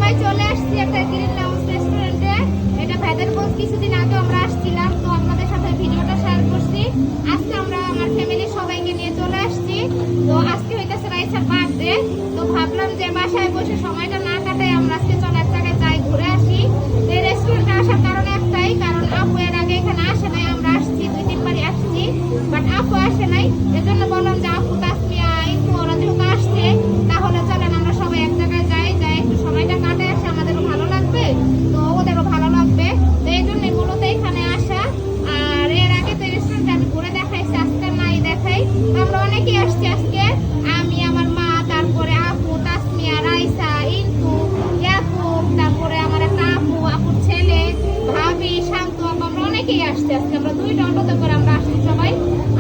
সবাই চলে আসছি একটা গ্রিন লাউঞ্জ রেস্টুরেন্টে। এটা ভেদারগঞ্জ, কিছুদিন আগে আমরা আসছিলাম, তো আপনাদের সাথে ভিডিওটা শেয়ার করছি। আজকে আমরা আমার ফ্যামিলির সবাইকে নিয়ে চলে আসছি। তো আজকে হইতেছে রাইসার বার্থডে, তো ভাবলাম যে বাসায় বসে সময়টা না কাটাই আমরা আজকে চলে এক জায়গায় যাই, ঘুরে আসি। এই রেস্টুরেন্টে আসার কারণ একটাই, কারণ আপু এর আগে এখানে আসে নাই, আমরা আসছি 2-3 বারই আসছি, বাট আপু আসে নাই। এজন্য বললাম যে আপু তাসমিয়া একটু ওরা যেহেতু আসছে, তাহলে চলেন আমরা সবাই এক জায়গায় যাই, যাই একটু সময়টা কাটে আসে, আমাদেরও ভালো লাগবে, তো ওদেরও ভালো লাগবে। তো এই জন্যই মূলত এখানে আসা। আর এর আগে তো রেস্টুরেন্টে আমি ঘুরে দেখাইছি, আজকে নাই দেখাই। আমরা অনেকেই আসছি আজকে, আমি, আমার মা, তারপরে আপু, তাসমিয়া, রাইসা, ইন্তু, ইয়াকুব, তারপরে আমার একটা আপু, আপুর ছেলে, ভাবি, শান্ত আপু, আমরা অনেকেই আসছি আজকে। আমরা 2টা অটোতে করে আমরা আসছি সবাই।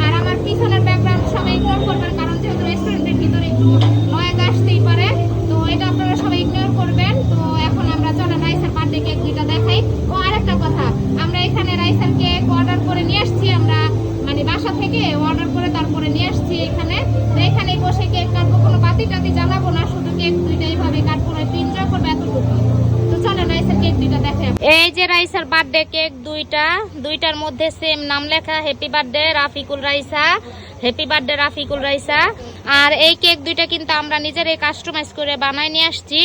আর আমার পিছনের ব্যাকগ্রাউন্ড সবাই ইগনোর করবেন, কারণ যেহেতু রেস্টুরেন্টের ভিতরে একটু নয়েজ আসতেই পারে, তো এটা আপনারা সবাই ইগনোর করবেন। তো এখন আমরা চলেন রাইসার বার্থডে কেক 2টা দেখাই। ও আরেকটা কথা, আমরা এখানে রাইসার কেক অর্ডার করে নিয়ে আসছি, আমরা মানে বাসা থেকে অর্ডার করে তারপরে নিয়ে আসছি এখানে। তো এখানেই বসে কেক কাটবো, কোনো বাতি টাতি জ্বালাবো না, শুধু কেক 2টা এইভাবে কাটবো, একটু এনজয় করবো, এতটুকু। তো চলেন রাইসার কেক 2টা দেখাই। এই যে রাইসার বার্থডে কেক 2টার মধ্যে সেম নাম লেখা, happy birthday Rafiqul Raisa, happy birthday Rafiqul Raisa. আর এই কেক 2টা কিন্তু আমরা নিজেরাই কাস্টমাইজ করে বানাই নিয়ে আসছি,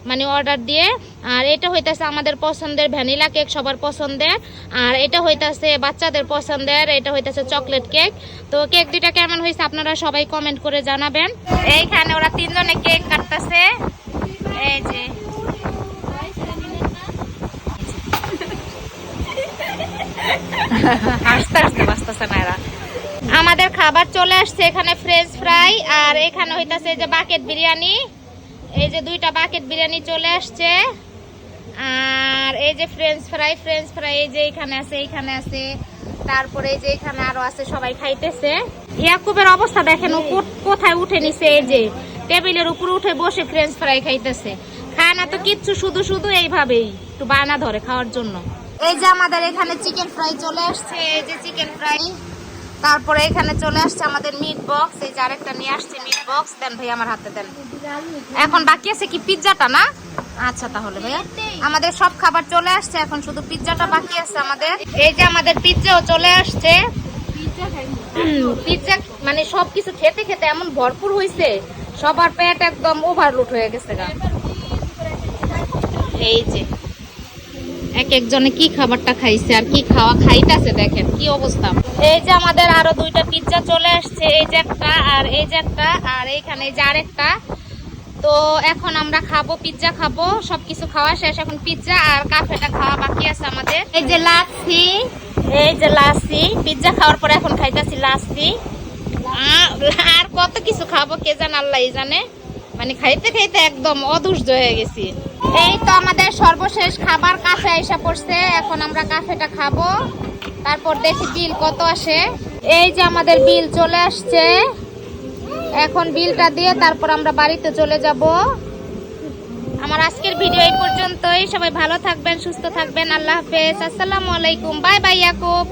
মানে অর্ডার দিয়ে। আর এটা হইতাছে আমাদের পছন্দের ভ্যানিলা কেক, সবার পছন্দের। আর এটা হইতাছে বাচ্চাদের পছন্দের, এটা হইতাছে চকলেট কেক। তো কেক 2টা কেমন হয়েছে আপনারা সবাই কমেন্ট করে জানাবেন। এইখানে ওরা 3 জনে কেক কাটতেছে, এই যে হাসতে হাসতে বাঁচতেছে না এরা। আমাদের খাবার চলে আসছে, এখানে ফ্রেঞ্চ ফ্রাই, আর এখানে হইতাছে যে বাকেট বিরিয়ানি। এই যে 2টা বাকেট বিরিয়ানি চলে আসছে। আর এই যে ফ্রেঞ্চ ফ্রাই এই যে এখানে আছে, এইখানে আছে, তারপরে এই যে এখানে আরো আছে, সবাই খাইতেছে। ইয়াকুবের অবস্থা দেখেন, ও কোথায় উঠে নিছে, এই যে টেবিলের উপরে উঠে বসে ফ্রেঞ্চ ফ্রাই খাইতেছে। খায় না তো কিচ্ছু, শুধু শুধু এইভাবেই একটু বায়না ধরে খাওয়ার জন্য। এই যে আমাদের এখানে চিকেন ফ্রাই চলে আসছে, এই যে চিকেন ফ্রাই। তারপরে এখানে চলে আসছে আমাদের মিট বক্স, এই যে আরেকটা নিয়ে আসছে মিট বক্স। দেন ভাই আমার হাতে দেন। এখন বাকি আছে কি পিৎজাটা না? আচ্ছা তাহলে ভাইয়া আমাদের সব খাবার চলে আসছে, এখন শুধু পিৎজাটা বাকি আছে আমাদের। এই যে আমাদের পিৎজাও চলে আসছে। পিৎজা মানে সবকিছু খেতে খেতে এমন ভরপুর হয়েছে, সবার পেট একদম ওভারলোড হয়ে গেছে গা। এই যে এক একজনে কি খাবারটা খাইছে আর কি খাওয়া খাইতেছে, দেখেন কি অবস্থা। এই যে আমাদের আরো 2টা পিৎজা চলে আসছে, এই যে একটা আর এই যে একটা, আর এইখানে এই যে আরেকটা। তো এখন আমরা খাবো, পিৎজা খাবো, সবকিছু খাওয়া শেষ, এখন পিৎজা আর কাফেটা খাওয়া বাকি আছে আমাদের। এই যে লাচ্ছি, এই যে লাচ্ছি, পিৎজা খাওয়ার পরে এখন খাইতেছি লাচ্ছি। আর কত কিছু খাবো কে জানে, আল্লাহই জানে, মানে খাইতে খাইতে একদম অধৈর্য হয়ে গেছি। এই তো আমাদের সর্বশেষ খাবার কাছে আইসা পড়ছে, এখন আমরা কাফেটা খাবো, তারপর দেখি বিল কত আসে। এই যে আমাদের বিল চলে আসছে, এখন বিলটা দিয়ে তারপর আমরা বাড়িতে চলে যাব। আমার আজকের ভিডিও এই পর্যন্তই, সবাই ভালো থাকবেন, সুস্থ থাকবেন, আল্লাহ হাফেজ, আসসালামু আলাইকুম, বাই বাই ইয়াকুব।